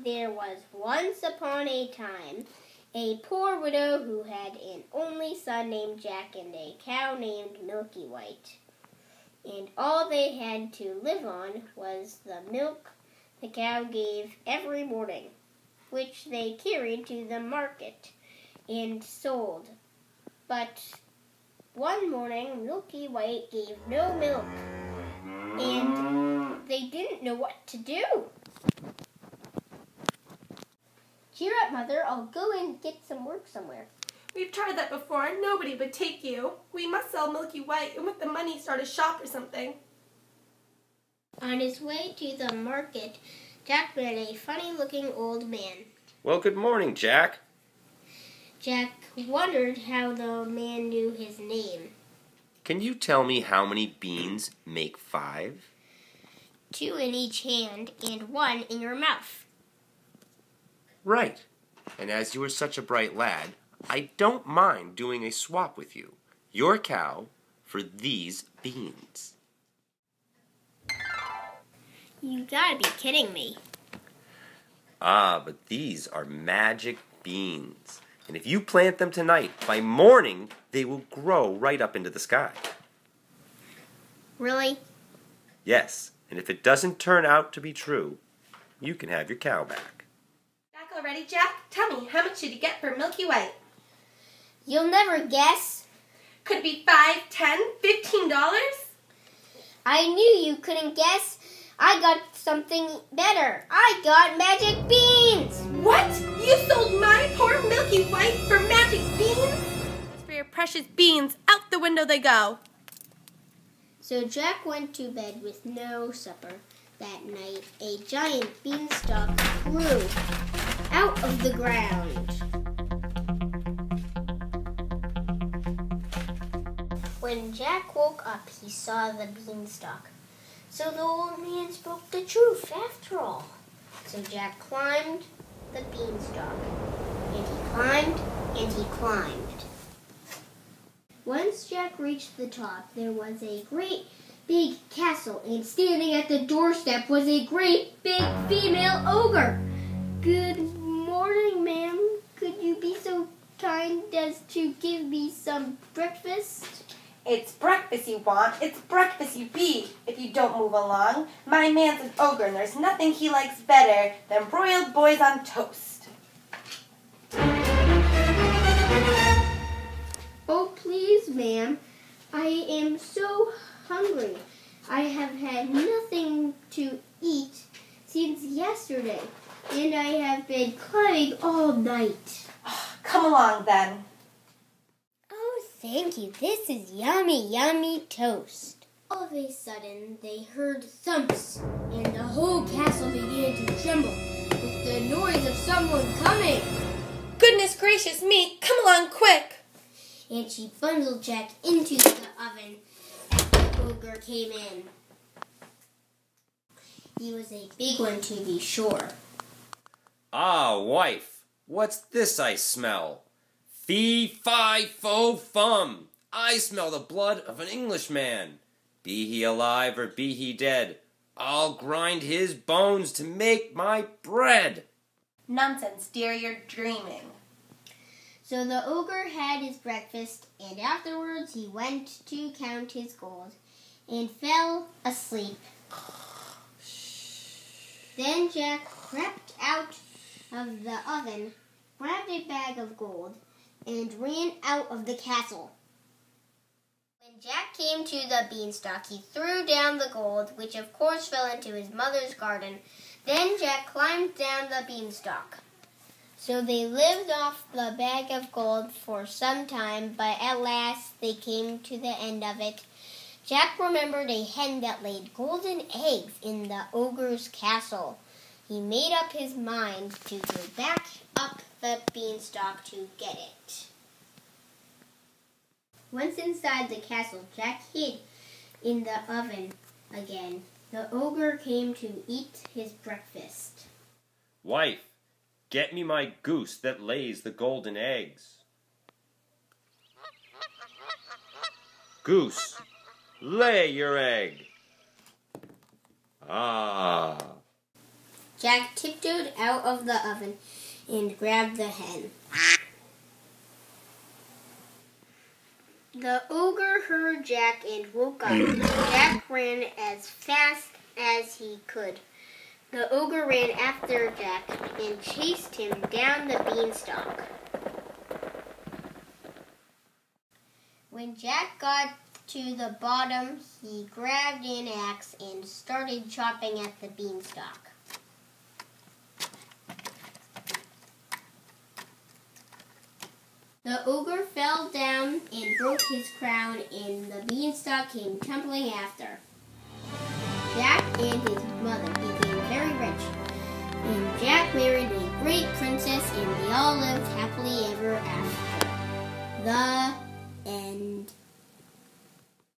There was once upon a time a poor widow who had an only son named Jack and a cow named Milky White. And all they had to live on was the milk the cow gave every morning, which they carried to the market and sold. But one morning Milky White gave no milk, and they didn't know what to do. Cheer up, Mother. I'll go and get some work somewhere. We've tried that before. Nobody would take you. We must sell Milky White and with the money start a shop or something. On his way to the market, Jack met a funny-looking old man. Well, good morning, Jack. Jack wondered how the man knew his name. Can you tell me how many beans make 5? 2 in each hand and 1 in your mouth. Right. And as you are such a bright lad, I don't mind doing a swap with you. Your cow for these beans. You gotta be kidding me. Ah, but these are magic beans. And if you plant them tonight, by morning, they will grow right up into the sky. Really? Yes, and if it doesn't turn out to be true, you can have your cow back. Back already, Jack? Tell me, how much did you get for Milky White? You'll never guess. Could it be $5, $10, $15? I knew you couldn't guess. I got something better. I got magic beans. What? You sold my poor Milky White for magic beans? As for your precious beans, out the window they go. So Jack went to bed with no supper. That night, a giant beanstalk grew out of the ground. When Jack woke up, he saw the beanstalk. So the old man spoke the truth after all. So Jack climbed the beanstalk, and he climbed, and he climbed. Once Jack reached the top, there was a great big castle, and standing at the doorstep was a great big female ogre. Good morning, ma'am. Could you be so kind as to give me some breakfast? It's breakfast you want, it's breakfast you be, if you don't move along. My man's an ogre and there's nothing he likes better than broiled boys on toast. Oh, please, ma'am. I am so hungry. I have had nothing to eat since yesterday, and I have been climbing all night. Come along then. Oh, thank you. This is yummy, yummy toast. All of a sudden, they heard thumps, and the whole castle began to tremble with the noise of someone coming. Goodness gracious me, come along quick. And she bundled Jack into the oven as the ogre came in. He was a big one, to be sure. Ah, wife, what's this I smell? Fee-fi-fo-fum! I smell the blood of an Englishman. Be he alive or be he dead, I'll grind his bones to make my bread. Nonsense, dear, you're dreaming. So the ogre had his breakfast, and afterwards he went to count his gold, and fell asleep. Then Jack crept out of the oven, grabbed a bag of gold, and ran out of the castle. When Jack came to the beanstalk, he threw down the gold, which of course fell into his mother's garden. Then Jack climbed down the beanstalk. So they lived off the bag of gold for some time, but at last they came to the end of it. Jack remembered a hen that laid golden eggs in the ogre's castle. He made up his mind to go back up the beanstalk to get it. Once inside the castle, Jack hid in the oven again. The ogre came to eat his breakfast. Wife, get me my goose that lays the golden eggs. Goose, lay your egg. Ah. Jack tiptoed out of the oven and grabbed the hen. The ogre heard Jack and woke up. Jack ran as fast as he could. The ogre ran after Jack and chased him down the beanstalk. When Jack got to the bottom, he grabbed an axe and started chopping at the beanstalk. The ogre fell down and broke his crown, and the beanstalk came tumbling after. Jack and his mother became very rich, and Jack married a great princess, and they all lived happily ever after. The end.